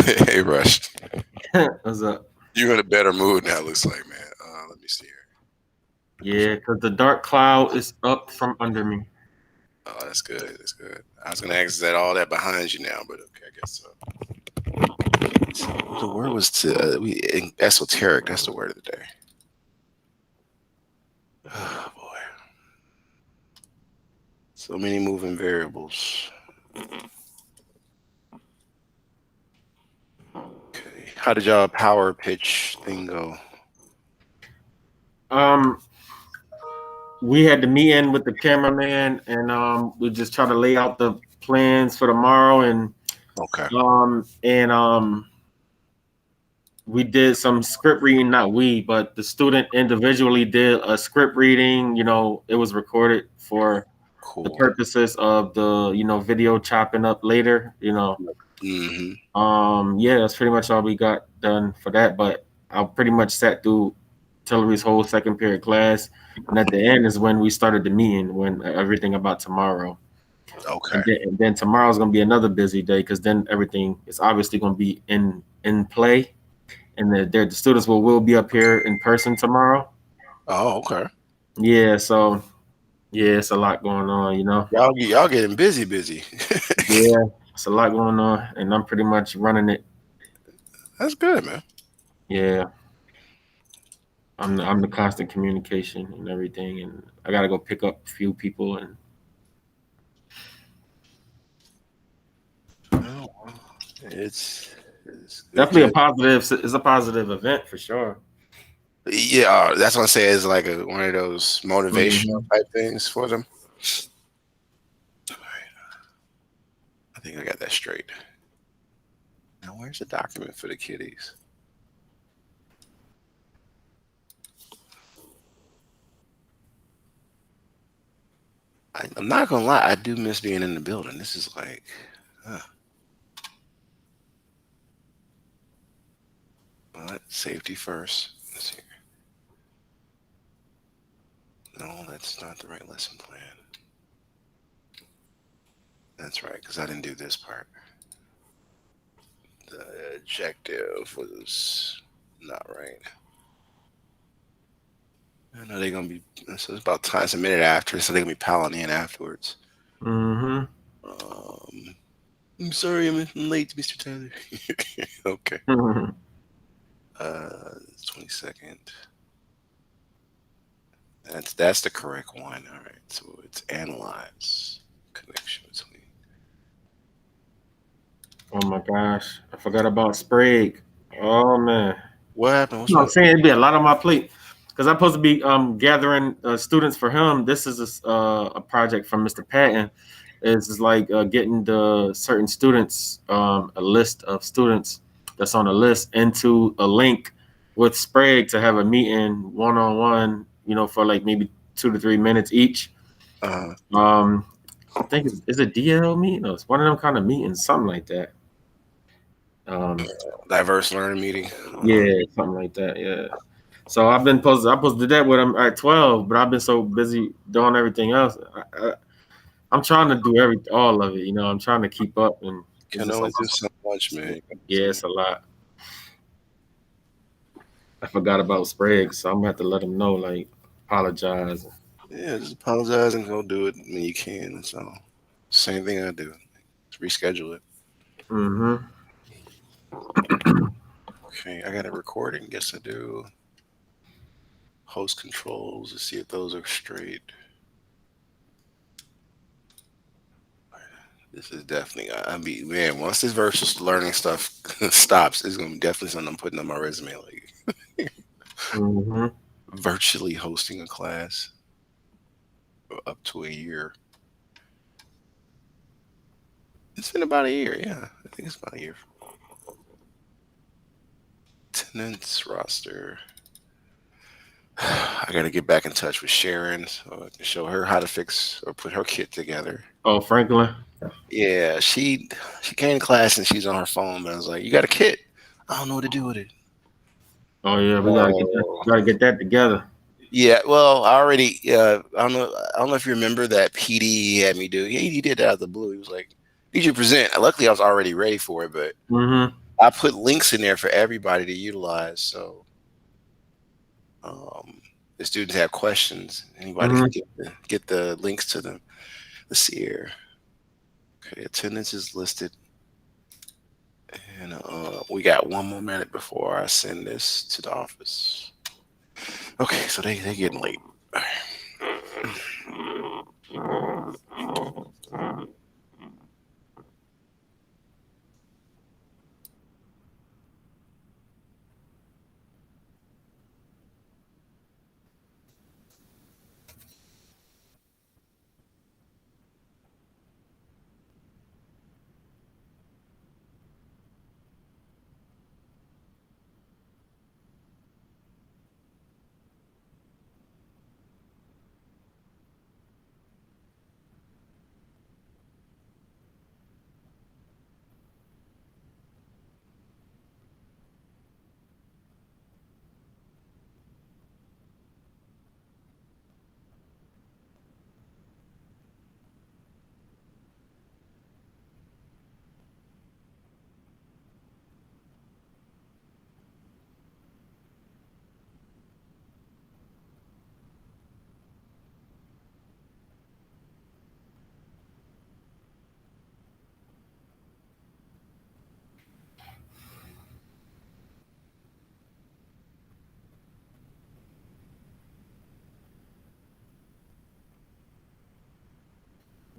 Hey, Rush. What's up? You're in a better mood now, looks like, man. Let me see here. Yeah, because the dark cloud is up from under me. Oh, that's good. That's good. I was going to ask, is that all that behind you now? But okay, I guess so. So the word was esoteric. That's the word of the day. Oh, boy. So many moving variables. Okay. How did y'all power pitch thing go? Um, we had the meeting with the cameraman, and we just try to lay out the plans for tomorrow, and Okay. um, and um, we did some script reading. Not we, but the student individually did a script reading. It was recorded for the Cool. purposes of the video chopping up later. Mm-hmm. Yeah, that's pretty much all we got done for that. But I pretty much sat through Tillery's whole second period class, and at the end is when we started the meeting, when everything about tomorrow, Okay. and then tomorrow's gonna be another busy day because then everything is obviously gonna be in play, and the students will be up here in person tomorrow. Oh, okay. Yeah, so yeah, it's a lot going on. Y'all getting busy. Yeah, it's a lot going on, and I'm pretty much running it. That's good, man. Yeah. I'm the constant communication and everything, and I gotta go pick up a few people, and Oh, well, it's good. definitely a positive. It's a positive event for sure. Yeah, that's what I say is like one of those motivational Hmm. type things for them. All right, I think I got that straight. Now, where's the document for the kiddies? I'm not gonna lie, I do miss being in the building. This is like, uh, but safety first. Let's see. No, that's not the right lesson plan. That's right, because I didn't do this part. The objective was not right. I know they're gonna be. So it's about time. It's a minute after, so they're gonna be piling in afterwards. Hmm. Um, I'm sorry, I'm late, Mr. Tyler. Okay. Hmm. 22nd. That's the correct one. All right. So it's analyze connection between. Oh my gosh, I forgot about Sprague. Oh man, What happened? What's I'm wrong? saying it'd be a lot on my plate because I'm supposed to be gathering students for him. This is a project from Mr. Patton. It's like getting the certain students a list of students that's on a list into a link with Sprague to have a meeting one on one. For like maybe 2 to 3 minutes each. Uh, Um, I think is it DL meeting? No, it's one of them kind of meetings, something like that. Um, diverse learning meeting. yeah, something like that. Yeah. So I posted that with him at 12, but I've been so busy doing everything else. I'm trying to do all of it. I'm trying to keep up, and it's Can just a only do lot. so much, man. Yeah, it's a lot. I forgot about Sprague, so I'm gonna have to let him know. Like, apologize. Yeah, just apologize and go do it when you can. So same thing I do. Just reschedule it. Mm-hmm. Okay, I got a recording. Guess I do. Host controls to see if those are straight. This is definitely. I mean, man, once this virtual learning stuff stops, it's gonna be definitely something I'm putting on my resume. Like Mm-hmm. virtually hosting a class for up to a year. It's been about a year. Yeah, I think it's about a year. Tenants roster. I gotta get back in touch with Sharon so I can show her how to fix or put her kit together. Oh, Franklin. Yeah, she came to class and she's on her phone, but I was like, "You got a kit? I don't know what to do with it." Oh yeah, we gotta get that. Oh, Gotta get that together. yeah. Well, I already. I don't know. I don't know if you remember that PD he had me do. He did that out of the blue. He was like, "Did you present?" Luckily, I was already ready for it, but Mm-hmm. I put links in there for everybody to utilize. So um, the students have questions. Anybody Hmm. can get the links to them. Let's see here. Okay, attendance is listed. And we got one more minute before I send this to the office. Okay, so they getting late.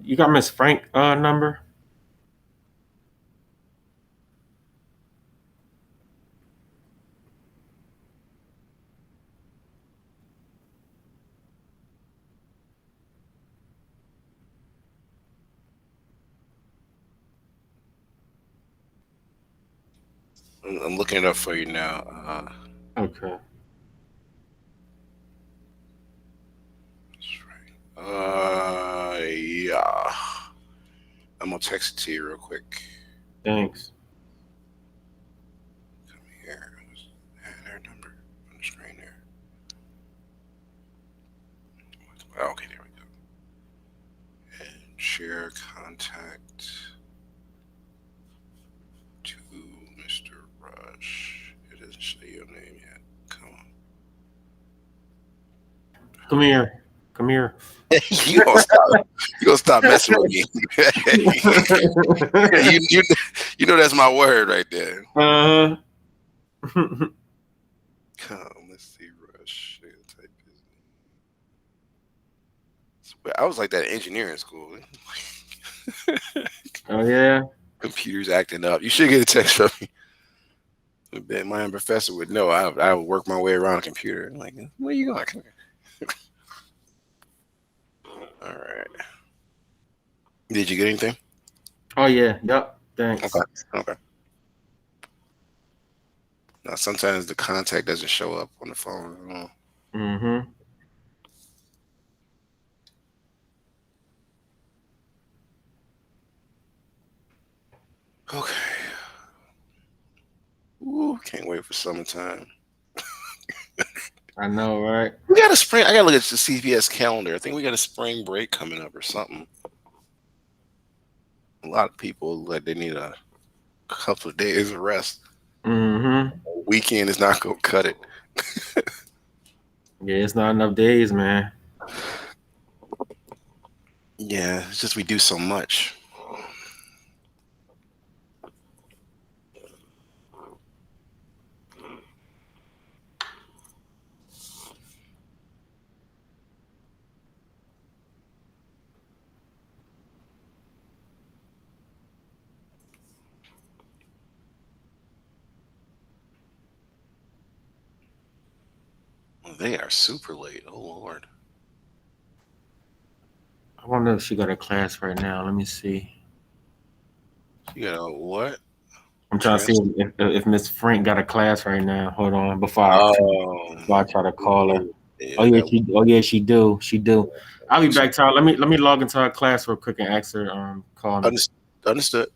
You got Miss Frank number? I'm looking it up for you now. Okay. That's right. Yeah. I'm gonna text it to you real quick. Thanks. Come here. Add their number on the screen there. Okay, there we go. And share contact to Mr. Rush. It doesn't say your name yet. Come on. Come here. Come here. you gonna stop? You gonna stop messing with me? you, you you know that's my word right there. uh-huh. Come, let's see, Rush. Type his name. I was like that in engineering school. Oh yeah. Computers acting up. You should get a text from me. Then my professor would know. I would work my way around a computer. I'm like, where you going? Come here. All right. Did you get anything? Oh yeah. Yep. Okay. Thanks. Okay. Now sometimes the contact doesn't show up on the phone. Mm-hmm. Okay. Ooh, can't wait for summertime. I know, right? We got a spring. I gotta look at the CPS calendar. I think we got a spring break coming up or something. A lot of people like they need a couple of days of rest. Mm-hmm. A weekend is not gonna cut it. Yeah, it's not enough days, man. Yeah, it's just we do so much. They are super late. Oh Lord. I wonder if she got a class right now. Let me see. You got a what? I'm trying to see Trans? if Miss Frank got a class right now. Hold on, Oh, before I try to call her. yeah, Oh yeah, that she do. She do. I'll be was back, Tyler. Let me log into her class real quick and ask her call me. understood.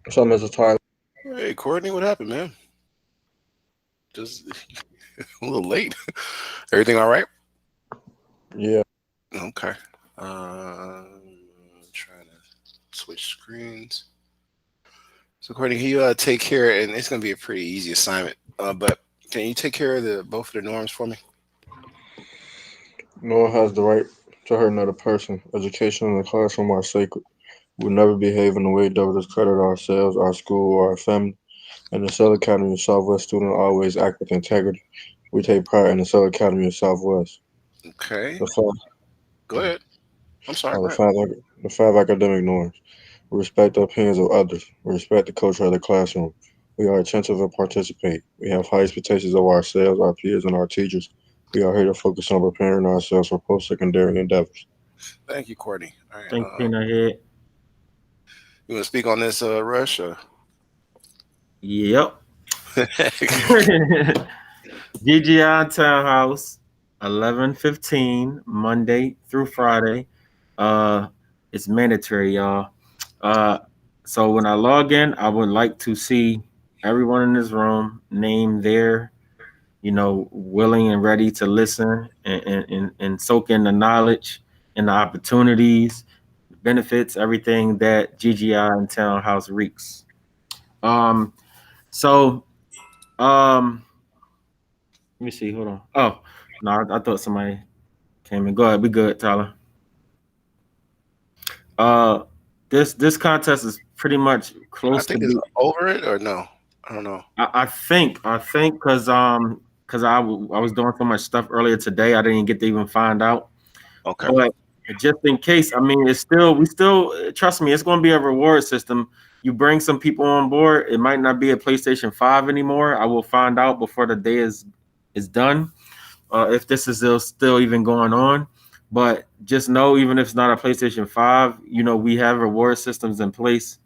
What's up, Mr. Tyler? Hey, Courtney, what happened, man? Just a little late. Everything all right? Yeah. Okay. Trying to switch screens. So, Courtney, can you take care? And it's going to be a pretty easy assignment. But can you take care of the both of the norms for me? No one has the right to hurt another person. Education and the classroom are sacred. We will never behave in a way that would discredit ourselves, our school, or our family. And the Cell Academy of Southwest students always act with integrity. We take pride in the Cell Academy of Southwest. Okay. The five, Go ahead. I'm sorry. Go the ahead. five, the five academic norms. We respect the opinions of others. We respect the culture of the classroom. We are attentive and participate. We have high expectations of ourselves, our peers, and our teachers. We are here to focus on preparing ourselves for post-secondary endeavors. Thank you, Courtney. All right. Thank you, Peanut Head. You want to speak on this, Rush? Yep. GGI Townhouse, 11:15, Monday through Friday. Uh, it's mandatory, y'all. Uh, so when I log in, I would like to see everyone in this room name their, willing and ready to listen and soak in the knowledge and the opportunities, benefits, everything that GGI and Townhouse reeks. Um, so um, let me see. Hold on. Oh no, I thought somebody came in. Go ahead. We good, Tyler. Uh, this contest is pretty much I close to think it's be. over it or no? I don't know. I think because I was doing so much stuff earlier today, I didn't get to even find out. Okay. But just in case, I mean, it's still we still trust me. It's going to be a reward system. You bring some people on board. It might not be a PlayStation 5 anymore. I will find out before the day is done. If this is still even going on. But just know, even if it's not a PlayStation 5, we have reward systems in place,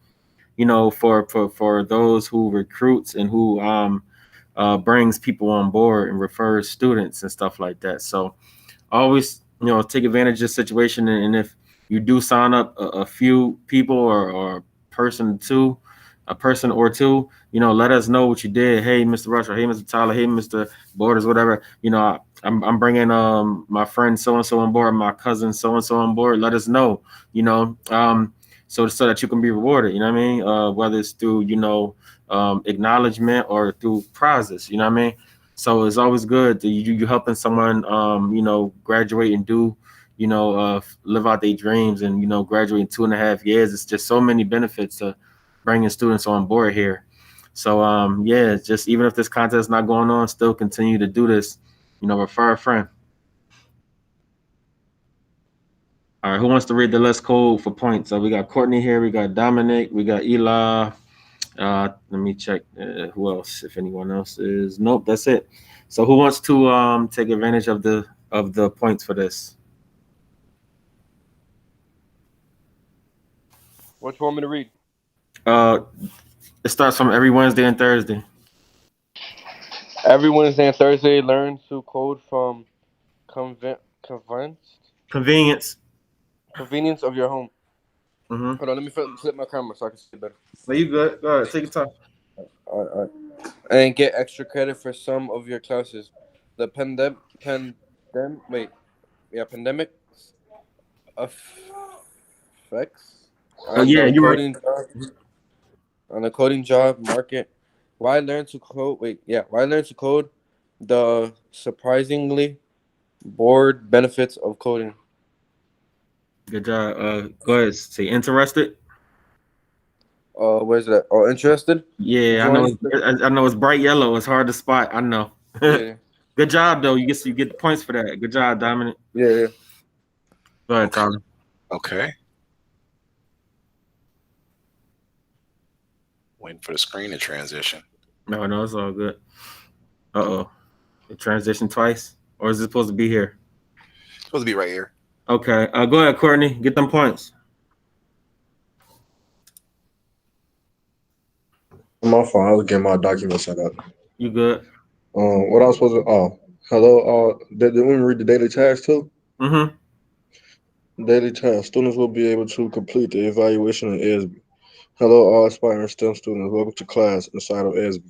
for those who recruits and who brings people on board and refers students and stuff like that. So always, take advantage of the situation. And if you do sign up a few people or a person or two, let us know what you did. Hey, Mr. Rush, or hey, Mr. Tyler, hey, Mr. Borders, whatever. I'm bringing my friend so and so on board, my cousin so and so on board. Let us know, so that you can be rewarded. You know what I mean? Whether it's through acknowledgement or through prizes. You know what I mean? So it's always good that you helping someone, graduate and do, live out their dreams and graduate in 2.5 years. It's just so many benefits to bringing students on board here. So yeah, just even if this contest is not going on, still continue to do this. Refer a friend. All right, who wants to read the list code for points? We got Courtney here, we got Dominic, we got Eli. Let me check who else, if anyone else is. Nope, that's it. So who wants to take advantage of the points for this? What you want me to read? Uh, it starts from every Wednesday and Thursday. Every Wednesday and Thursday, learn to code from convinced Convenience. convenience of your home. Mm-hmm. Hold on, let me flip my camera so I can see it better. Are you good? Go ahead, take your time. All right. And get extra credit for some of your classes. The pandemic effects Oh on yeah, the you're right. coding job market. Why learn to code? Why learn to code? The surprisingly bored benefits of coding. Good job. Go ahead. Say interested. Where's that? Oh, interested? Yeah, I know. Join. I know it's bright yellow. It's hard to spot. I know. Yeah, Good job though. You get points for that. Good job, Dominic. yeah. Go ahead, Okay. Tyler. Okay. Waiting for the screen to transition. No, it's all good. Uh-oh. It transitioned twice? Or is it supposed to be here? It's supposed to be right here. Okay. Go ahead, Courtney. Get them points. My phone. I was getting my document set up. You good? What I was supposed to? Oh, hello. Did we read the daily task too? Mm-hmm. Daily task. Students will be able to complete the evaluation in ASB. Hello, all aspiring STEM students. Welcome to class inside of ESB.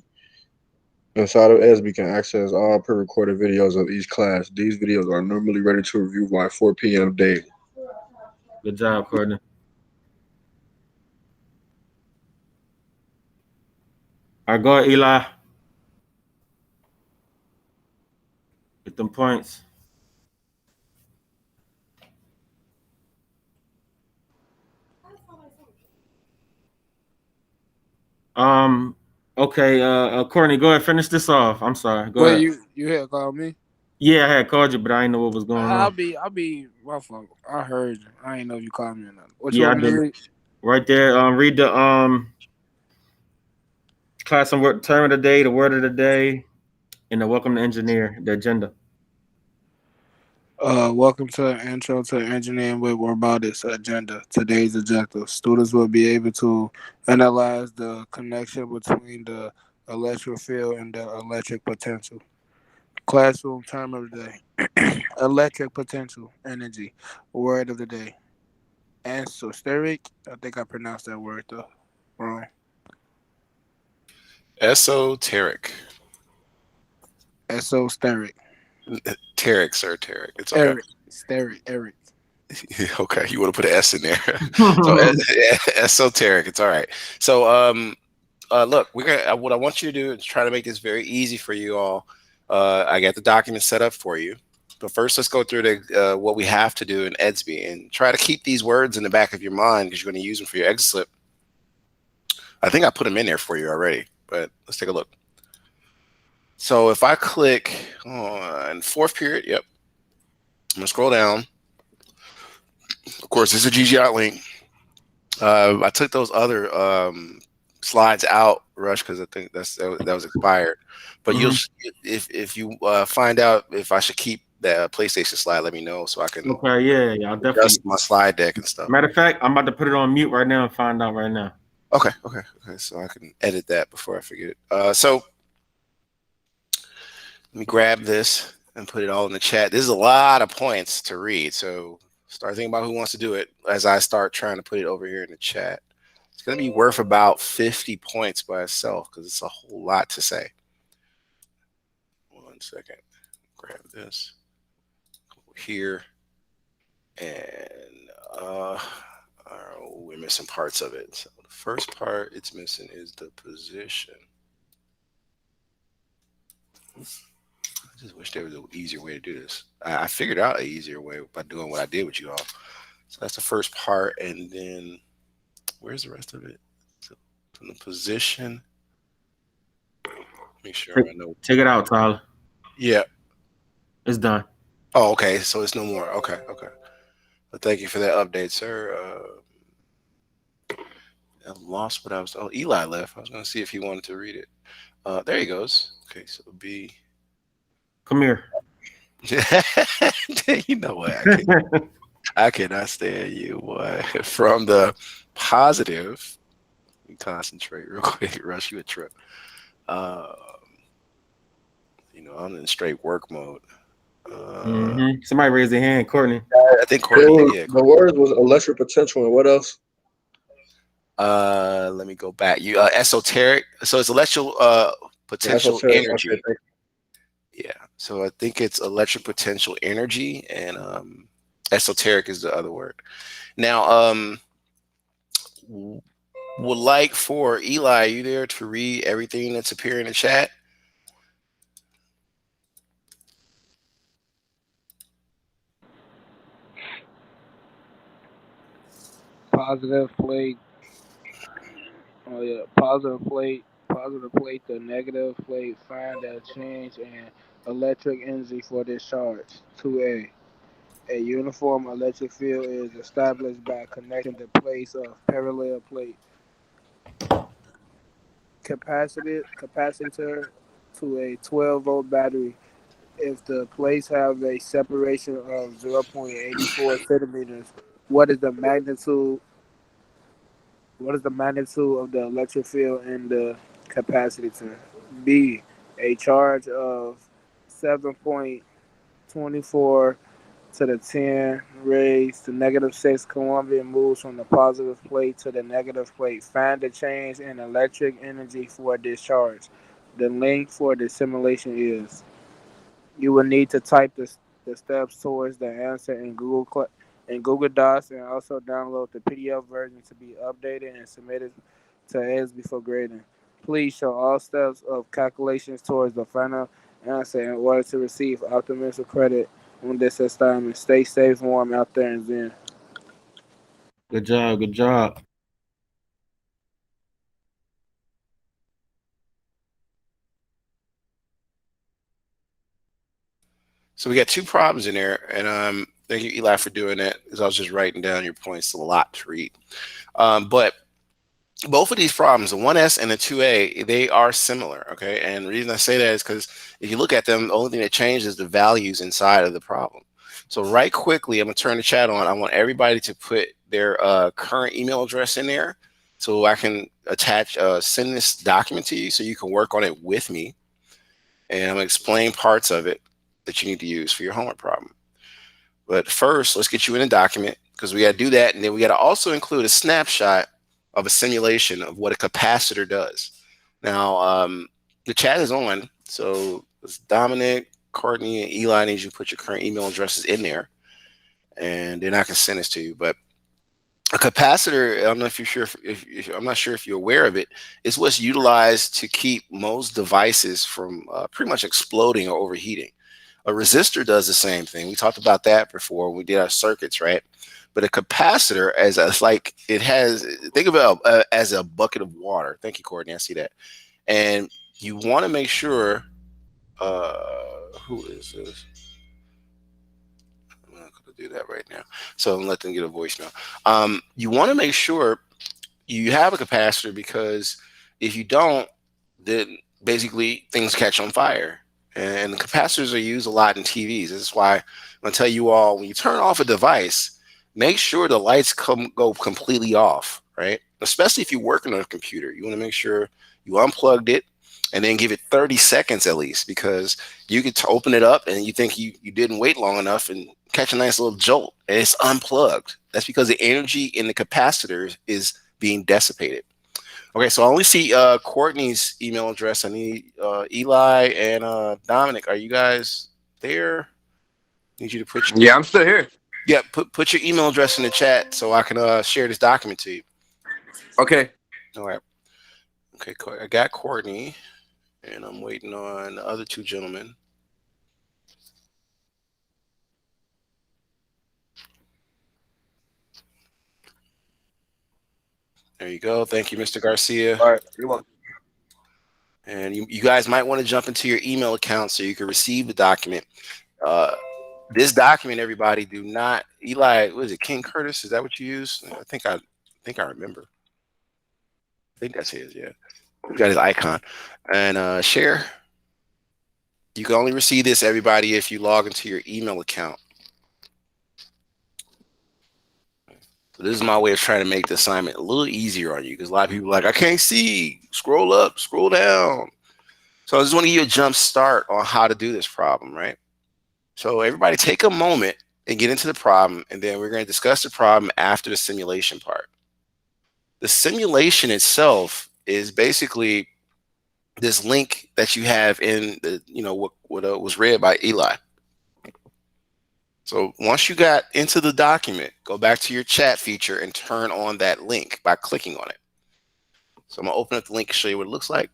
Inside of ESB can access all pre-recorded videos of each class. These videos are normally ready to review by 4 p.m. daily. Good job, Courtney. All right, go ahead, Eli. Get them points. Um. Okay. Courtney, go ahead. Finish this off. I'm sorry. Go Well, ahead. you had called me. Yeah, I had called you, but I didn't know what was going I'll on. be my fault. I heard you. I ain't know you called me or nothing. What you Yeah, I want me to did. read? Right there. Read the class and word term of the day, the word of the day, and the welcome to engineer, the agenda. Welcome to the intro to engineering with robotics agenda. Today's objective: students will be able to analyze the connection between the electric field and the electric potential. Classroom term of the day: electric potential, energy. Word of the day: exosteric. I think I pronounced that word though wrong. Esoteric. Exosteric. Teric, sir, Teric. It's okay. Eric. Steric. Eric. Okay, you want to put an S in there. So esoteric. It's all right. So look, we're gonna. What I want you to do is try to make this very easy for you all. I got the document set up for you, but first let's go through the what we have to do in EDSB and try to keep these words in the back of your mind because you're going to use them for your exit slip. I think I put them in there for you already, but let's take a look. So if I click on fourth period, yep, I'm gonna scroll down. Of course, this is a GGI link. I took those other slides out, Rush, because I think that was expired. But you'll if you find out if I should keep the PlayStation slide, let me know so I can Okay, yeah, I'll definitely. adjust my slide deck and stuff. Matter of fact, I'm about to put it on mute right now and find out right now. Okay. So I can edit that before I forget it. So let me grab this and put it all in the chat. This is a lot of points to read, so start thinking about who wants to do it as I start trying to put it over here in the chat. It's going to be worth about 50 points by itself because it's a whole lot to say. 1 second. Grab this. Go here. And we're missing parts of it. So the first part it's missing is the position. I just wish there was an easier way to do this. I figured out an easier way by doing what I did with you all. So that's the first part. And then where's the rest of it? So from the position. Make sure I know. Take it out, Tyler. Yeah. It's done. Oh, okay. So it's no more. Okay. Well, thank you for that update, sir. I lost what I was. Oh, Eli left. I was going to see if he wanted to read it. There he goes. Okay, so B. Come here. You know what? I cannot stand you, boy. From the positive, let me concentrate real quick. Rush, you a trip. I'm in straight work mode. Somebody raise their hand, Courtney. I think Courtney. Yeah. The word was electric potential, and what else? Let me go back. You esoteric. So it's electrical potential energy. Okay, yeah. So I think it's electric potential energy, and esoteric is the other word. Now, would like for Eli, are you there to read everything that's appearing in the chat? Positive plate. Oh yeah, positive plate. Positive plate. The negative plate. Find the change in electric energy for this charge. 2A. A uniform electric field is established by connecting the plates of parallel plate. Capacitor to a 12-volt battery. If the plates have a separation of 0.84 centimeters, what is the magnitude? What is the magnitude of the electric field in the capacitor? B. A charge of 7.24 to the 10 raised to negative 6 Coulomb moves from the positive plate to the negative plate. Find the change in electric energy for discharge. The link for the simulation is. You will need to type the steps towards the answer in Google Docs and also download the PDF version to be updated and submitted to AS before grading. Please show all steps of calculations towards the final answer in order to receive optimistic credit on this assignment. Stay safe and warm out there and Zen. Good job. Good job. So we got two problems in there, and thank you, Eli, for doing that, because I was just writing down your points. It's a lot to read. But both of these problems, the 1S and the 2A, they are similar, okay? And the reason I say that is because if you look at them, the only thing that changes is the values inside of the problem. So right quickly, I'm going to turn the chat on. I want everybody to put their current email address in there so I can attach, send this document to you so you can work on it with me. And I'm going to explain parts of it that you need to use for your homework problem. But first, let's get you in a document, because we got to do that. And then we got to also include a snapshot of a simulation of what a capacitor does. Now, the chat is on. So it's Dominic, Courtney, and Eli. I need you to put your current email addresses in there, and then I can send this to you. But a capacitor, I don't know if you're sure, I'm not sure if you're aware of it, is what's utilized to keep most devices from pretty much exploding or overheating. A resistor does the same thing. We talked about that before when we did our circuits, right? But a capacitor, it has, think of it as a bucket of water. Thank you, Courtney. I see that. And you want to make sure, who is this? I'm not going to do that right now. So I'm going to let them get a voicemail. You want to make sure you have a capacitor, because if you don't, then basically things catch on fire. And capacitors are used a lot in TVs. This is why I'm going to tell you all, when you turn off a device, make sure the lights go completely off, right? Especially if you're working on a computer. You want to make sure you unplugged it and then give it 30 seconds at least, because you could open it up and you think you didn't wait long enough and catch a nice little jolt, and it's unplugged. That's because the energy in the capacitor is being dissipated. Okay, so I only see Courtney's email address. I need Eli and Dominic. Are you guys there? Need you to put Yeah, I'm still here. Yeah, put your email address in the chat so I can share this document to you. Okay. All right. Okay, I got Courtney, and I'm waiting on the other two gentlemen. There you go. Thank you, Mr. Garcia. All right. You're welcome. And you guys might want to jump into your email account so you can receive the document. This document, everybody, do not. Eli, what is it? King Curtis? Is that what you use? I think I remember. I think that's his. Yeah, he got his icon. And share. You can only receive this, everybody, if you log into your email account. So this is my way of trying to make the assignment a little easier on you, because a lot of people are like, I can't see. Scroll up, scroll down. So I just want to give you a jump start on how to do this problem, right? So everybody take a moment and get into the problem, and then we're going to discuss the problem after the simulation part. The simulation itself is basically this link that you have in the, what was read by Eli. So once you got into the document, go back to your chat feature and turn on that link by clicking on it. So I'm going to open up the link and show you what it looks like.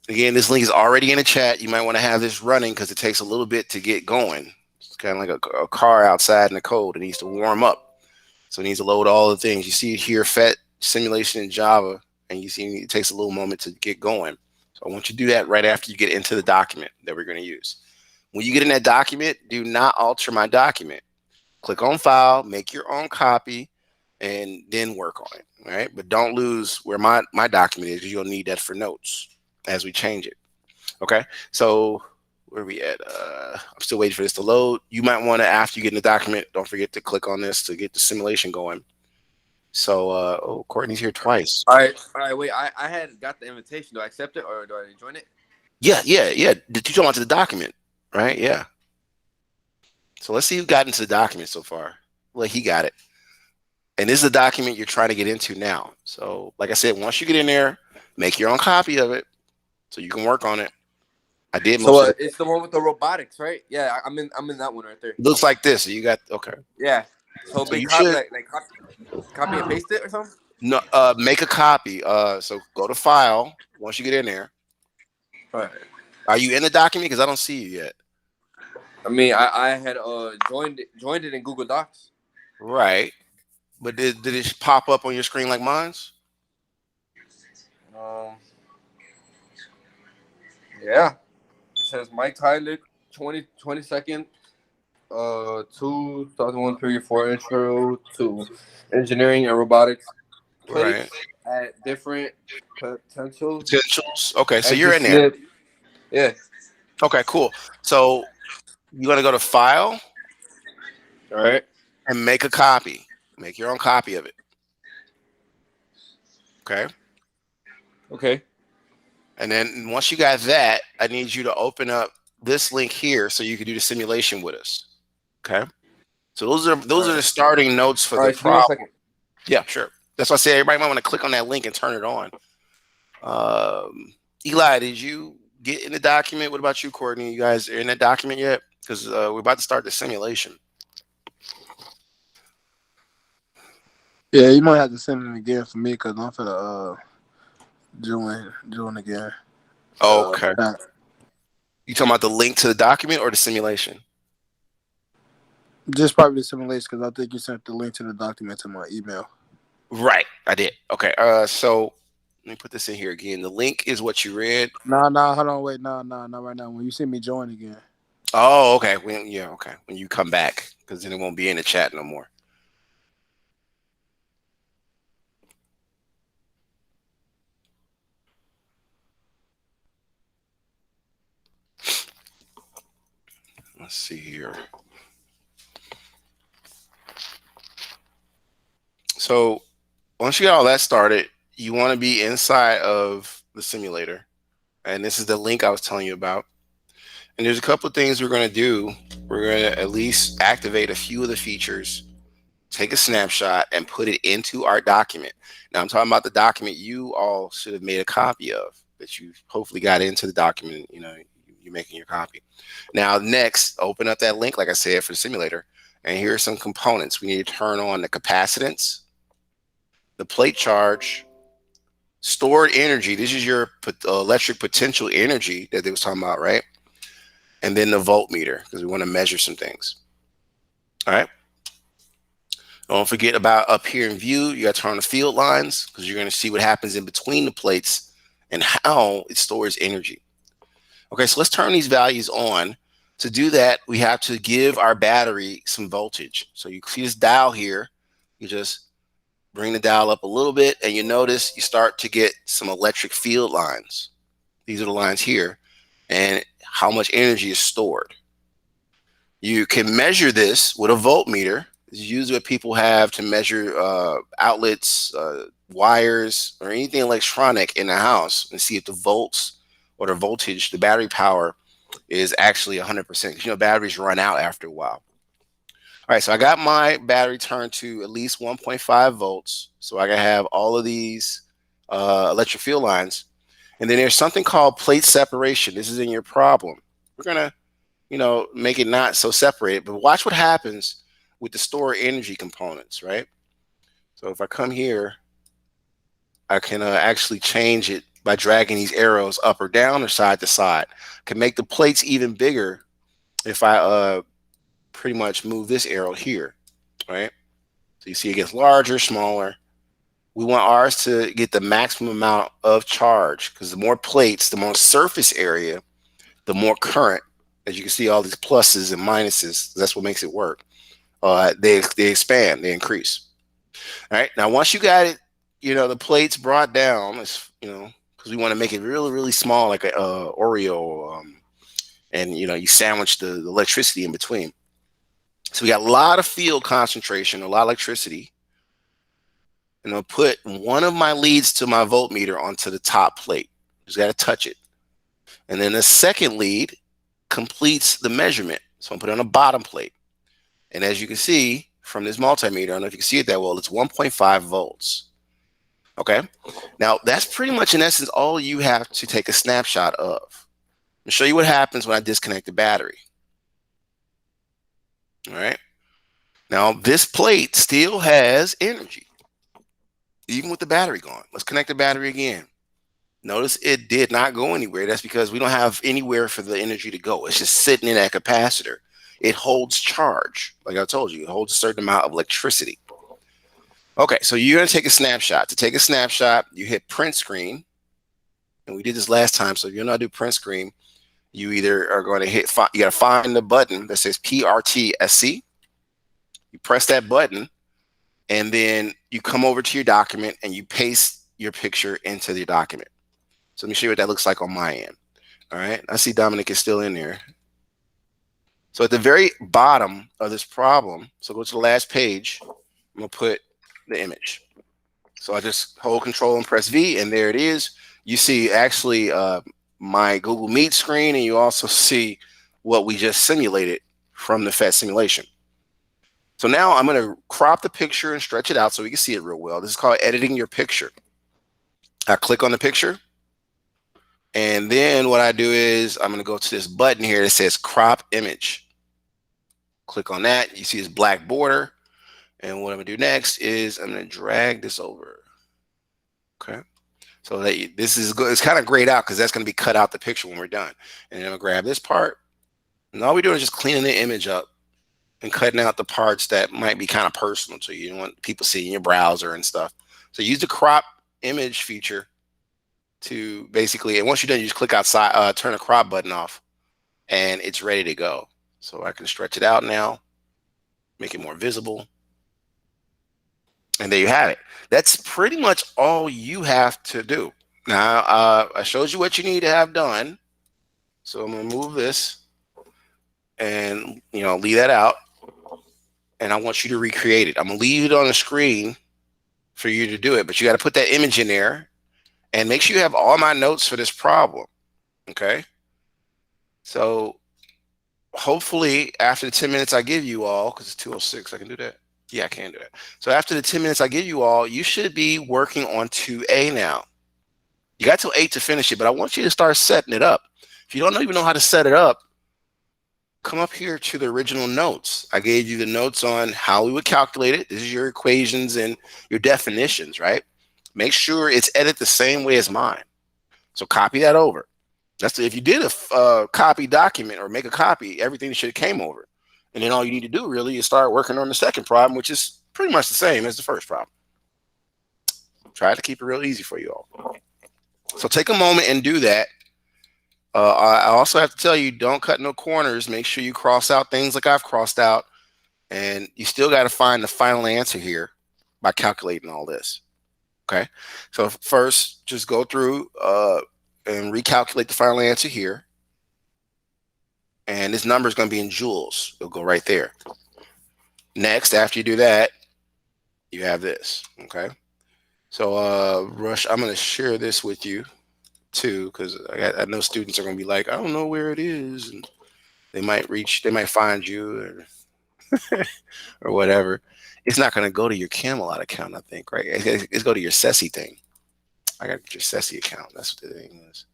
Again, this link is already in the chat. You might want to have this running because it takes a little bit to get going. It's kind of like a car outside in the cold. It needs to warm up. So it needs to load all the things. You see here, FET simulation in Java, and you see it takes a little moment to get going. So I want you to do that right after you get into the document that we're going to use. When you get in that document, do not alter my document. Click on File, make your own copy, and then work on it. All right, but don't lose where my document is, because you'll need that for notes as we change it. Okay, so where are we at? I'm still waiting for this to load. You might want to, after you get in the document, don't forget to click on this to get the simulation going. So, Courtney's here twice. All right, wait, I hadn't got the invitation. Do I accept it or do I join it? Yeah. Did you join to the document? Right, yeah. So let's see who got into the document so far. Well, he got it. And this is the document you're trying to get into now. So like I said, once you get in there, make your own copy of it so you can work on it. I did most So of it. it's the one with the robotics, right? Yeah, I'm in that one right there. Looks like this. So you got, okay. Yeah. So So big you copy, should like copy and paste it or something. no make a copy. So go to file once you get in there. All right. Are you in the document? Because I don't see you yet. I mean, I had joined it in Google Docs. Right. But did it pop up on your screen like mine's? Yeah. It says Mike Tyler, 22nd, 2001 period 4 intro to engineering and robotics. Right. Plates at different potentials. Potentials. Okay, so And you're just in there. snip. Yeah. Okay, cool. So you're gonna go to file All right. and make a copy. Make your own copy of it. Okay. Okay. And then once you got that, I need you to open up this link here so you can do the simulation with us. Okay. So those are the starting notes for All the right. Give me 1 problem. second. Yeah, sure. That's why I say everybody might want to click on that link and turn it on. Eli, did you get in the document? What about you, Courtney? You guys are in that document yet? Because we're about to start the simulation. Yeah, you might have to send it again for me because I'm for the join again. Okay. You talking about the link to the document or the simulation? Just probably the simulation because I think you sent the link to the document to my email. Right, I did. Okay. So let me put this in here again. The link is what you read. Nah, hold on, wait, nah, not right now. When you see me join again. Oh, okay. Okay. When you come back, because then it won't be in the chat no more. Let's see here. So once you get all that started, you want to be inside of the simulator. And this is the link I was telling you about. And there's a couple of things we're going to do. We're going to at least activate a few of the features, take a snapshot, and put it into our document. Now I'm talking about the document you all should have made a copy of that you hopefully got into the document, you're making your copy. Now, next, open up that link, like I said, for the simulator. And here are some components. We need to turn on the capacitance, the plate charge, stored energy. This is your electric potential energy that they was talking about, right? And then the voltmeter, because we want to measure some things. All right. Don't forget about up here in view, you got to turn on the field lines because you're going to see what happens in between the plates and how it stores energy. Okay, so let's turn these values on. To do that, we have to give our battery some voltage. So you see this dial here. You just bring the dial up a little bit and you notice you start to get some electric field lines. These are the lines here and how much energy is stored. You can measure this with a voltmeter. This is usually what people have to measure outlets, wires, or anything electronic in the house and see if the volts or the voltage, the battery power is actually 100%. Because batteries run out after a while. All right, so I got my battery turned to at least 1.5 volts. So I can have all of these electric field lines. And then there's something called plate separation. This is in your problem. We're going to, make it not so separated. But watch what happens with the store energy components, right? So if I come here, I can actually change it by dragging these arrows up or down or side to side. I can make the plates even bigger if I pretty much move this arrow here, right? So you see it gets larger, smaller. We want ours to get the maximum amount of charge because the more plates, the more surface area, the more current. As you can see, all these pluses and minuses, that's what makes it work. They expand, they increase. All right. Now, once you got it, the plates brought down, because we want to make it really, really small, like a Oreo, and you sandwich the electricity in between. So we got a lot of field concentration, a lot of electricity. And I'll put one of my leads to my voltmeter onto the top plate. Just got to touch it. And then the second lead completes the measurement. So I'm put it on the bottom plate. And as you can see from this multimeter, I don't know if you can see it that well, it's 1.5 volts. Okay. Now that's pretty much in essence all you have to take a snapshot of. Let me show you what happens when I disconnect the battery. All right. Now this plate still has energy, even with the battery gone. Let's connect the battery again. Notice it did not go anywhere. That's because we don't have anywhere for the energy to go. It's just sitting in that capacitor. It holds charge. Like I told you, it holds a certain amount of electricity. Okay, so you're going to take a snapshot. To take a snapshot, you hit print screen. And we did this last time, so if you're not do print screen, you either are going to hit, you got to find the button that says PRTSC. You press that button, and then you come over to your document and you paste your picture into the document. So let me show you what that looks like on my end. All right, I see Dominic is still in there. So at the very bottom of this problem, so go to the last page, I'm gonna put the image. So I just hold Control and press V, and there it is. You see actually my Google Meet screen, and you also see what we just simulated from the FET simulation. So now I'm gonna crop the picture and stretch it out so we can see it real well. This is called editing your picture. I click on the picture. And then what I do is I'm going to go to this button here that says crop image. Click on that. You see this black border. And what I'm going to do next is I'm going to drag this over. Okay. So that this is good. It's kind of grayed out because that's going to be cut out the picture when we're done. And then I'm going to grab this part. And all we're doing is just cleaning the image up and cutting out the parts that might be kind of personal to you. You don't want people seeing your browser and stuff. So use the crop image feature to basically, and once you're done, you just click outside, turn the crop button off, and it's ready to go. So I can stretch it out now, make it more visible, and there you have it. That's pretty much all you have to do. Now, I showed you what you need to have done. So I'm gonna move this and leave that out, and I want you to recreate it. I'm gonna leave it on the screen for you to do it, but you got to put that image in there. And make sure you have all my notes for this problem, okay? So hopefully after the 10 minutes I give you all, because it's 2:06, I can do that. Yeah, I can do that. So after the 10 minutes I give you all, you should be working on 2A now. You got till 8 to finish it, but I want you to start setting it up. If you don't even know how to set it up, come up here to the original notes. I gave you the notes on how we would calculate it. This is your equations and your definitions, right? Make sure it's edited the same way as mine. So copy that over. If you did a copy document or make a copy, everything should have came over. And then all you need to do really is start working on the second problem, which is pretty much the same as the first problem. Try to keep it real easy for you all. So take a moment and do that. I also have to tell you, don't cut no corners. Make sure you cross out things like I've crossed out. And you still got to find the final answer here by calculating all this. Okay, so first, just go through and recalculate the final answer here. And this number is going to be in joules. It'll go right there. Next, after you do that, you have this. Okay, so Rush, I'm going to share this with you too, because I know students are going to be like, I don't know where it is, and they might find you or whatever. It's not going to go to your Camelot account, I think, right? It's go to your SESI thing. I got your SESI account. That's what the thing is.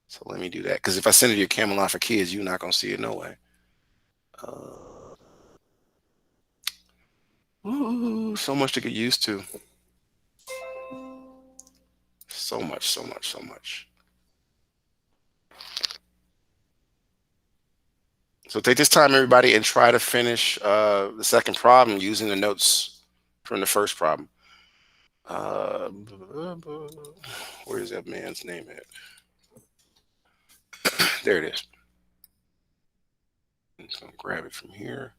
So let me do that. Because if I send it to your Camelot for Kids, you're not going to see it no way. Ooh, so much to get used to. So much, so much, so much. So take this time, everybody, and try to finish the second problem using the notes from the first problem. Where is that man's name at? There it is. I'm just going to grab it from here.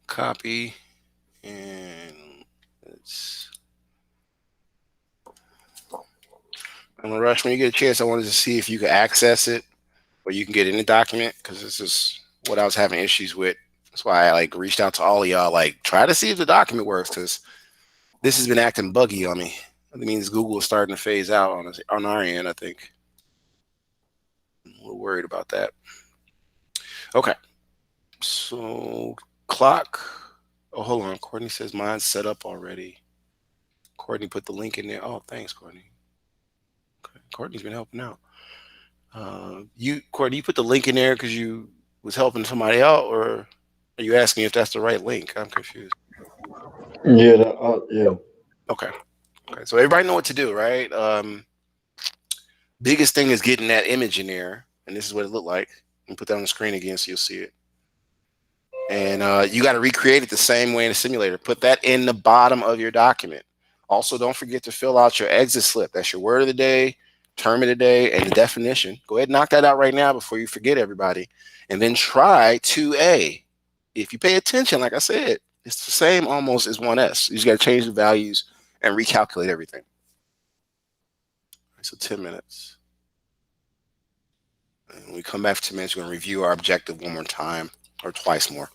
Copy. And let's... I'm gonna Rush, when you get a chance, I wanted to see if you can access it or you can get in the document, because this is what I was having issues with. That's why I reached out to all of y'all, try to see if the document works, because this has been acting buggy on me. That means Google is starting to phase out on our end, I think. I'm a little worried about that. Okay. So clock. Oh, hold on. Courtney says mine's set up already. Courtney put the link in there. Oh, thanks, Courtney. Okay. Courtney's been helping out. Courtney, you put the link in there because you was helping somebody out, or are you asking if that's the right link? I'm confused. Yeah, yeah. Okay. Okay. So everybody know what to do, right? Biggest thing is getting that image in there, and this is what it looked like. And put that on the screen again so you'll see it. And you got to recreate it the same way in the simulator. Put that in the bottom of your document. Also, don't forget to fill out your exit slip. That's your word of the day, term of the day, and the definition. Go ahead and knock that out right now before you forget everybody. And then try 2A. If you pay attention, like I said, it's the same almost as 1S. You just got to change the values and recalculate everything. So 10 minutes. And when we come back for 10 minutes, we're going to review our objective one more time or twice more.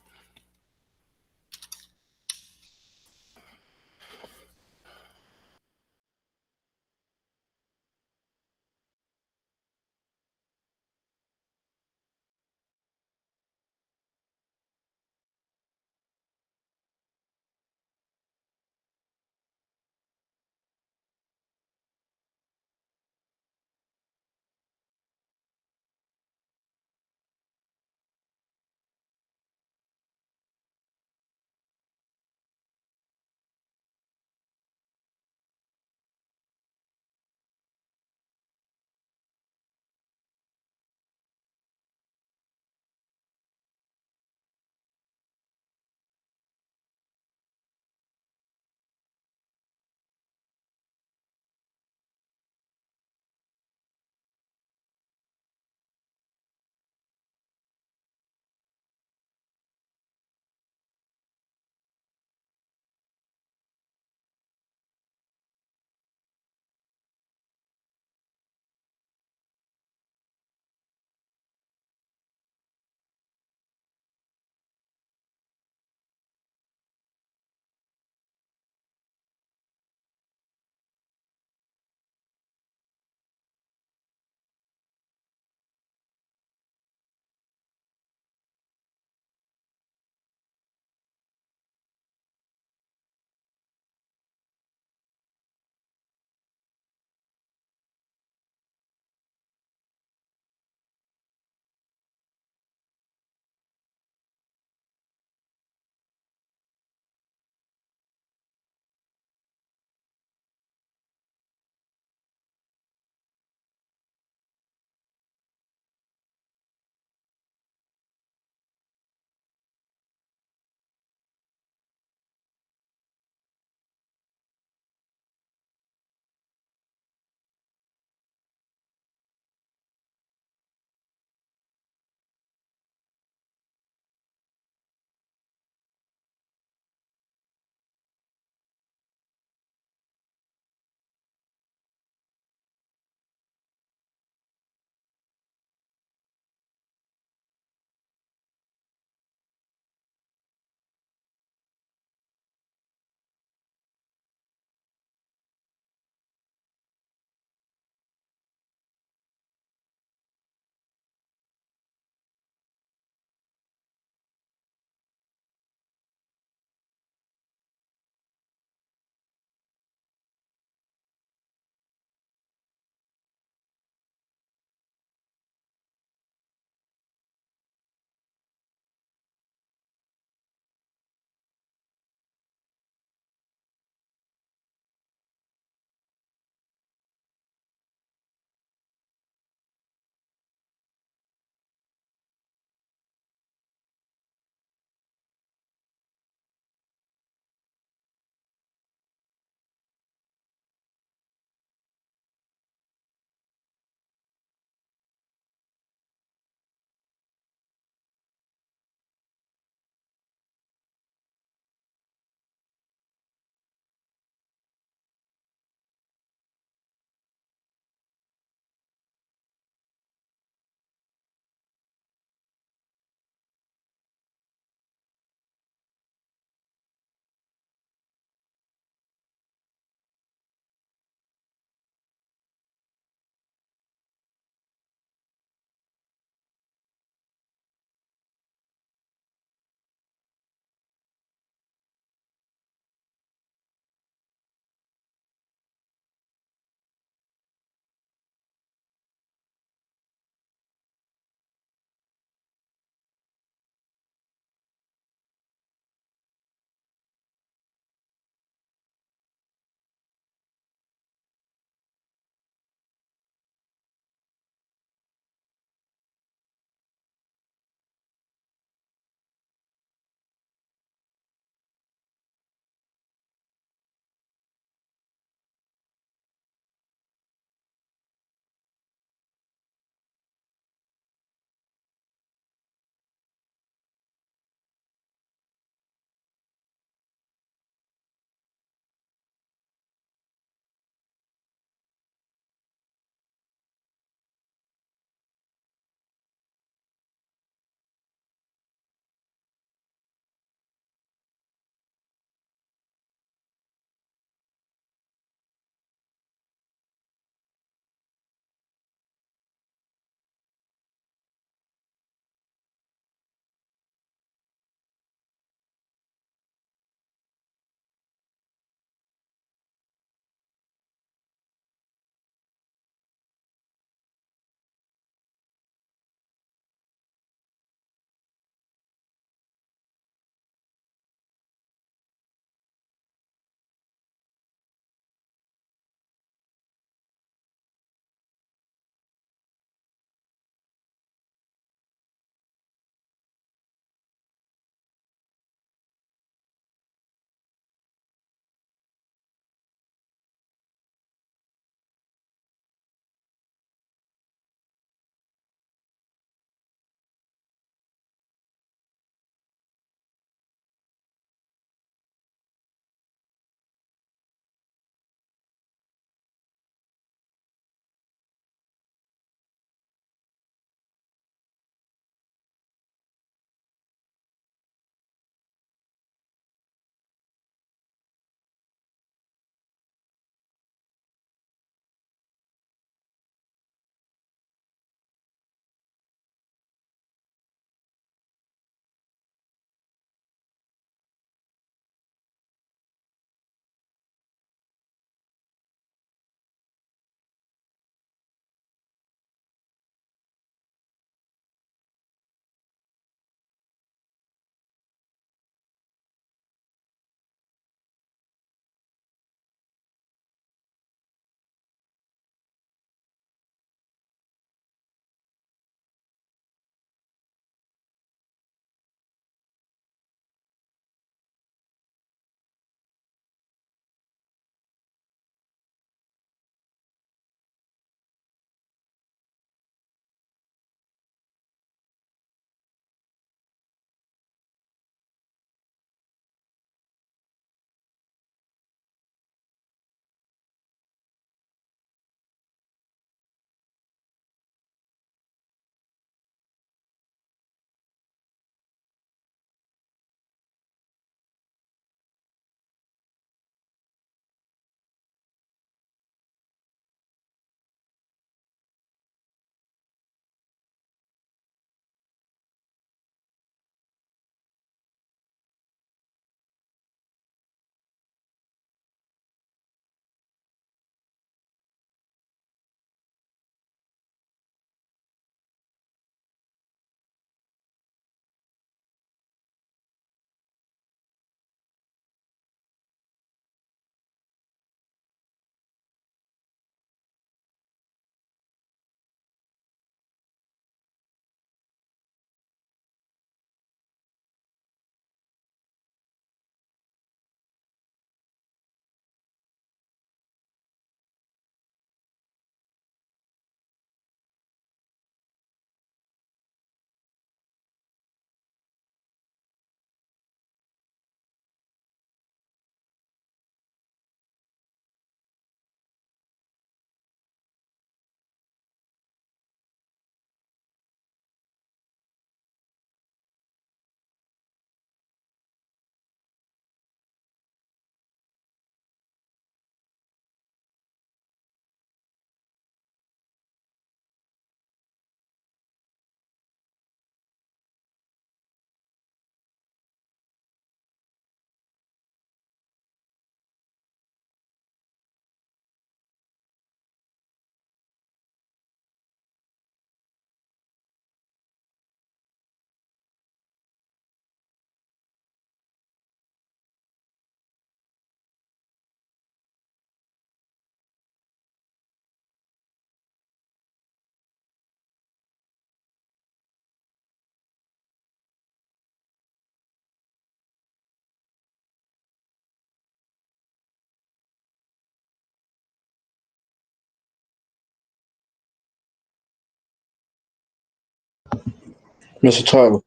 Mr. Tyler.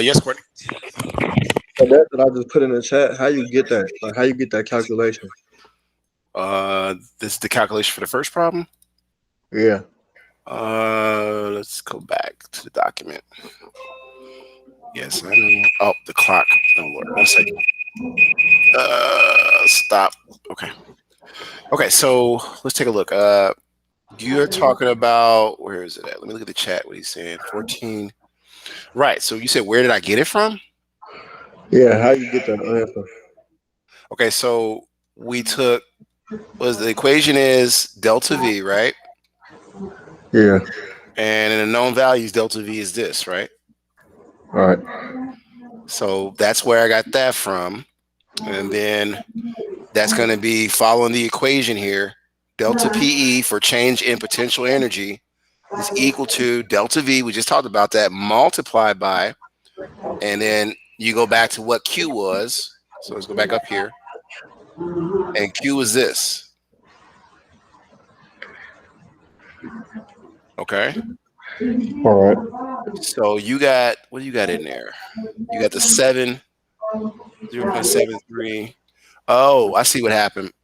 Yes, Courtney. So that I just put in the chat, how you get that? Like how you get that calculation? This is the calculation for the first problem. Yeah. Let's go back to the document. Yes, I know. Oh, the clock. Oh Lord, 1 second. Stop. Okay. Okay, so let's take a look. You're talking about, where is it at? Let me look at the chat. What he's saying. 14. Right. So you said, where did I get it from? Yeah, how you get that answer? Okay, so we took, the equation is delta V, right? Yeah. And in the known values, delta V is this, right? All right. So that's where I got that from. And then that's going to be following the equation here. Delta PE for change in potential energy is equal to delta V. We just talked about that, multiplied by, and then you go back to what Q was. So let's go back up here. And Q is this. Okay. All right. So you got, what do you got in there? You got the 0.73. Oh, I see what happened.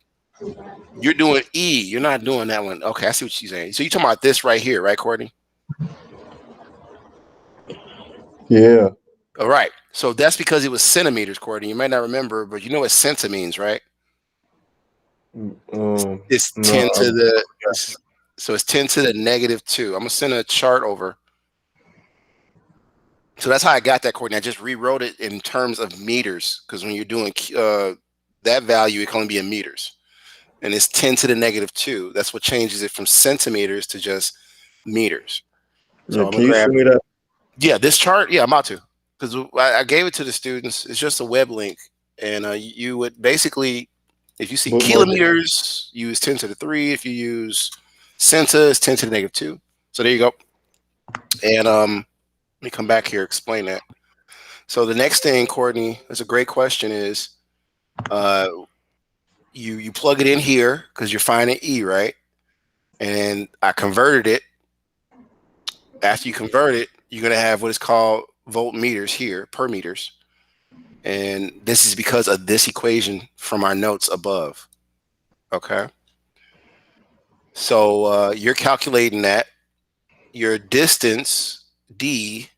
You're doing E. You're not doing that one. Okay, I see what she's saying. So you're talking about this right here, right, Courtney? Yeah. All right. So that's because it was centimeters, Courtney. You might not remember, but you know what centi means, right? It's 10 No. to the, so it's 10 to the -2. I'm going to send a chart over. So that's how I got that, Courtney. I just rewrote it in terms of meters, because when you're doing that value, it can only be in meters. And it's 10 to the -2. That's what changes it from centimeters to just meters. So Yeah, I'm can gonna you grab, send me that? yeah, this chart. Yeah, I'm about to, because I gave it to the students. It's just a web link, and you would basically, if you see Bookmark it. kilometers, use 10 to the 3. If you use centa, it's 10 to the -2. So there you go. And let me come back here, explain that. So the next thing, Courtney, that's a great question, is you plug it in here because you're finding E, right? And I converted it. After you convert it, you're gonna have what is called voltmeters here, per meters. And this is because of this equation from our notes above. Okay. So you're calculating that. Your distance, D,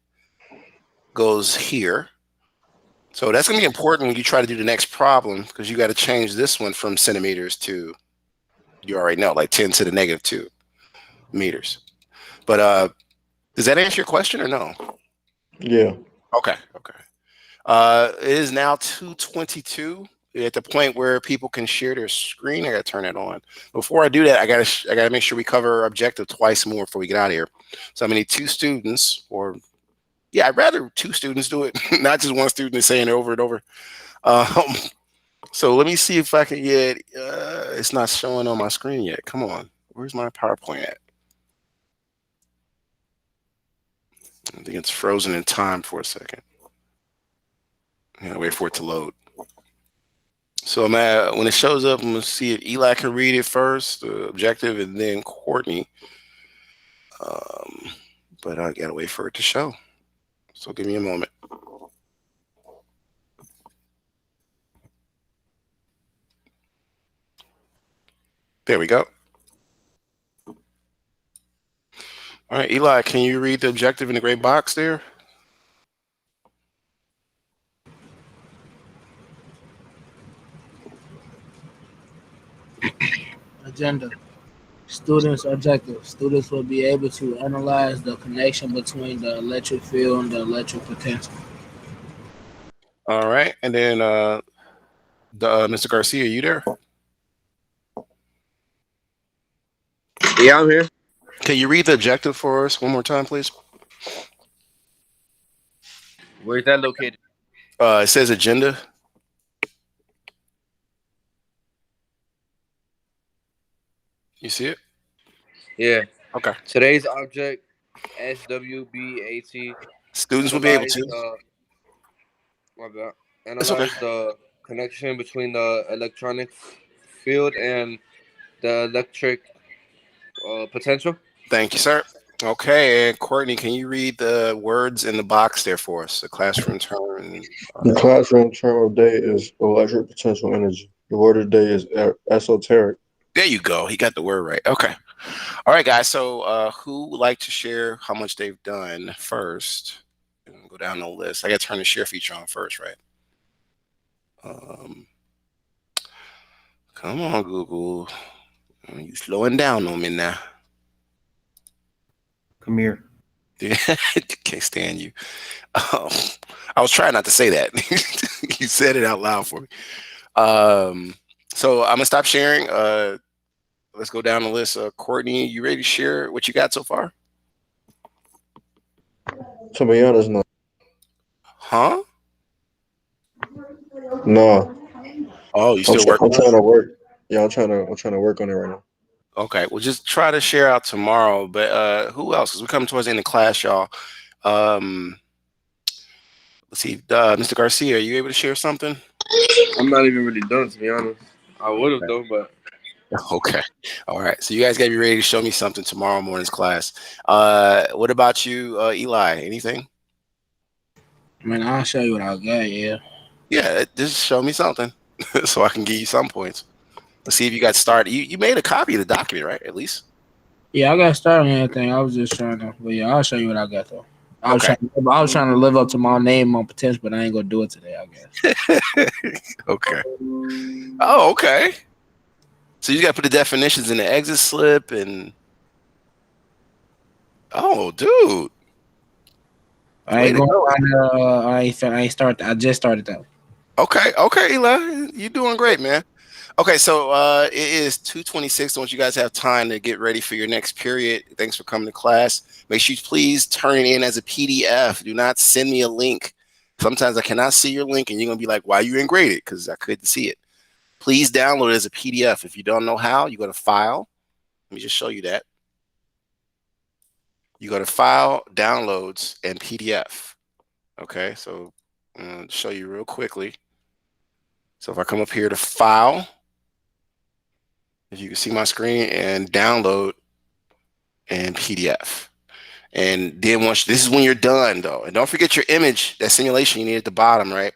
goes here. So that's going to be important when you try to do the next problem, because you got to change this one from centimeters to, you already know, like 10 to the -2 meters. But does that answer your question or no? Yeah. Okay. Okay. It is now 2:22. At the point where people can share their screen. I got to turn that on. Before I do that, I gotta make sure we cover our objective twice more before we get out of here. So I'm gonna need 2 students, or yeah, I'd rather 2 students do it, not just 1 student is saying it over and over. Um, so let me see if I can get. It's not showing on my screen yet. Come on, where's my PowerPoint at? I think it's frozen in time for a second. Yeah, wait for it to load. So I'm at, when it shows up, I'm gonna see if Eli can read it first, the objective, and then Courtney. But I gotta wait for it to show. So give me a moment. There we go. All right, Eli, can you read the objective in the gray box there? Agenda. Students' objective. Students will be able to analyze the connection between the electric field and the electric potential. All right, and then Mr. Garcia, you there? Yeah, I'm here. Can you read the objective for us one more time, please? Where's that located? It says agenda. You see it? Yeah. Okay. Today's object, SWBAT, Students will be able analyze to. the my bad. It's okay. Analyze the connection between the electronic field and the electric potential. Thank you, sir. Okay, and Courtney, can you read the words in the box there for us? The classroom term. The classroom term of day is electric potential energy. The word of the day is esoteric. There you go. He got the word right. Okay. All right, guys. So, who would like to share how much they've done first? Go down the list. I got to turn the share feature on first, right? Come on, Google. You slowing down on me now. Come here. Can't stand you. I was trying not to say that. You said it out loud for me. So I'm gonna stop sharing. Let's go down the list. Courtney, you ready to share what you got so far? To be honest, no. Huh? No. Oh, you still working? I'm trying to work. Yeah, I'm trying to work on it right now. Okay, well, just try to share out tomorrow. But who else? Because we're coming towards the end of class, y'all. Let's see, Mr. Garcia, are you able to share something? I'm not even really done, to be honest. I would have though, but okay. All right. So you guys gotta be ready to show me something tomorrow morning's class. What about you, Eli? Anything? I mean, I'll show you what I got. Yeah. Yeah, just show me something so I can give you some points. Let's see if you got started. You made a copy of the document, right? At least. Yeah, I got started on everything. I was just trying to, but yeah, I'll show you what I got though. I was Okay. trying to live up to my name on potential, but I ain't gonna do it today, I guess. Okay. Oh, okay. So you got to put the definitions in the exit slip and. Oh, dude. I ain't going. I ain't started. I just started though. Okay, Eli, you're doing great, man. Okay, so it is 2:26. I want you guys to have time to get ready for your next period. Thanks for coming to class. Make sure you please turn it in as a PDF. Do not send me a link. Sometimes I cannot see your link, and you're gonna be like, "Why you didn't grade it?" Because I couldn't see it. Please download it as a PDF. If you don't know how, you go to File. Let me just show you that. You go to File, Downloads, and PDF. Okay, so I'm gonna show you real quickly. So if I come up here to File, if you can see my screen, and Download and PDF. And then this is when you're done though. And don't forget your image, that simulation you need at the bottom, right?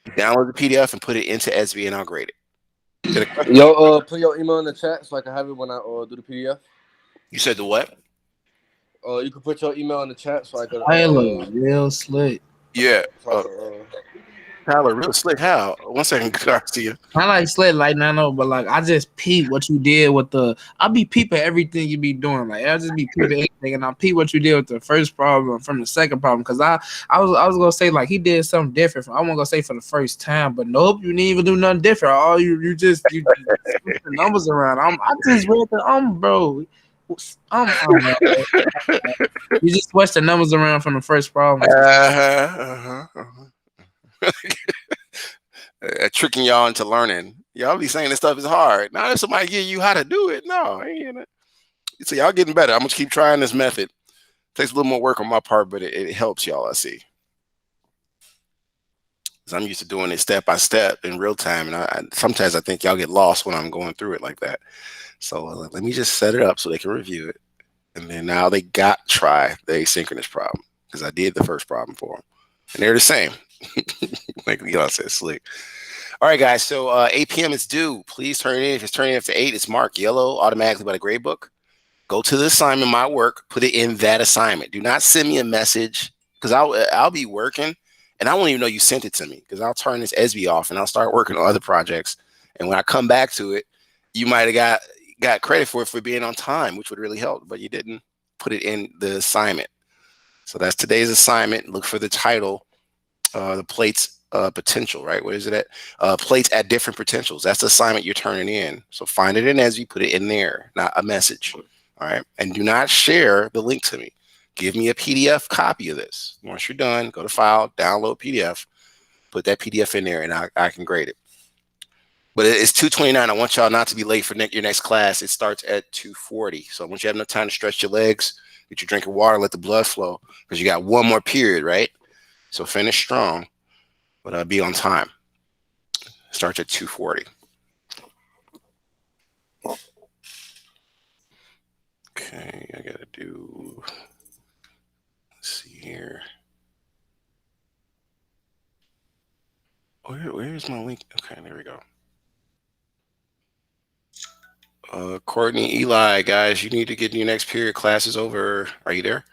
Download the PDF and put it into SB and I'll grade it. yo, put your email in the chat so I can have it when I do the PDF. You said the what? You can put your email in the chat so I can. I look real slick. Yeah. So Tyler, real slick. How? 1 second, Garcia. I like slick like Nano, but like I just peep what you did with the. I be peeping everything you be doing. Like I just be peeping everything, and I peep what you did with the first problem from the second problem. Cause I was gonna say like he did something different. I wasn't gonna say for the first time, but nope, you didn't even do nothing different. All you just switch the numbers around. I just read the bro. You just switch the numbers around from the first problem. Tricking y'all into learning. Y'all be saying this stuff is hard. Now if somebody give you how to do it, no, ain't it? So y'all getting better. I'm gonna keep trying this method. Takes a little more work on my part, but it helps y'all, I see. Because I'm used to doing it step by step in real time, and sometimes I think y'all get lost when I'm going through it like that. So let me just set it up so they can review it. And then now they got to try the asynchronous problem because I did the first problem for them. And they're the same. Like y'all said, slick. All right, guys. So 8 p.m. is due. Please turn it in. If it's turning in after 8, it's marked yellow automatically by the grade book. Go to the assignment, my work, put it in that assignment. Do not send me a message because I'll be working and I won't even know you sent it to me because I'll turn this SB off and I'll start working on other projects. And when I come back to it, you might have got credit for it for being on time, which would really help, but you didn't put it in the assignment. So that's today's assignment. Look for the title, the plates potential, right? What is it at? Plates at different potentials. That's the assignment you're turning in. So find it in as you put it in there, not a message. All right. And do not share the link to me. Give me a PDF copy of this. Once you're done, go to File, download PDF, put that PDF in there, and I can grade it. But it's 2:29. I want y'all not to be late for your next class. It starts at 2:40. So once you have enough time to stretch your legs, get your drink of water, let the blood flow, because you got one more period, right? So finish strong, but be on time. Starts at 2:40. Okay, I gotta do. Let's see here. Where's my link? Okay, there we go. Courtney, Eli, guys, you need to get your next period. Class is over. Are you there?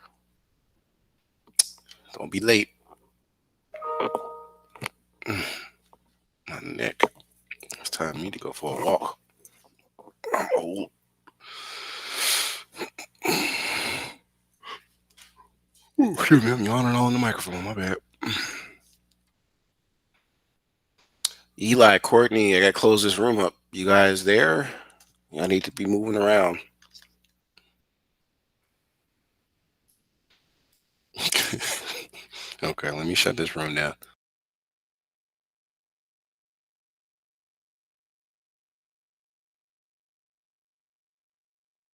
Don't be late. My neck. It's time for me to go for a walk. I'm old. Ooh, excuse me, I'm yawning all in the microphone. My bad. Eli, Courtney, I gotta close this room up. You guys there? I need to be moving around. Okay, let me shut this room down.